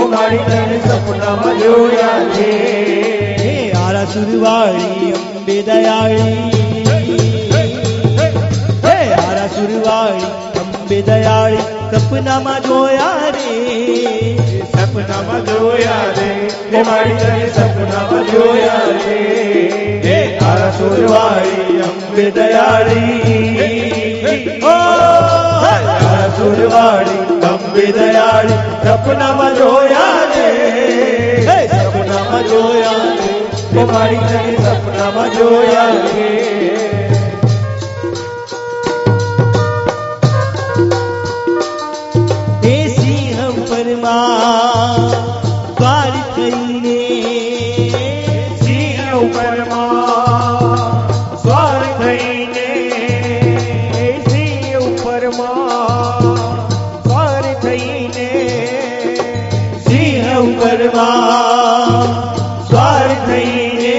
મારી તને સપનામાં જોયા છે હે આરાસુરવાળી અંબે દયાળી હે આરાસુરવાળી અંબે દયાળી સપનામાં જોયા રે સપનામાં જોયા રે મારી તને સપનામાં જોયા રે હે આરાસુરવાળી અંબે દયાળી આરાસુરવાળી અંબે દયાળી સપનામાં જોયા રે સપનામાં જોયા રે મારી તને સપનામાં જોયા રે દ્વાર થઈને સિંહ ઉપરમાં સ્વાર થઈને સિંહ ઉપરમાં સ્વાર થઈને સિંહ ઉપરમાં સ્વાર થઈને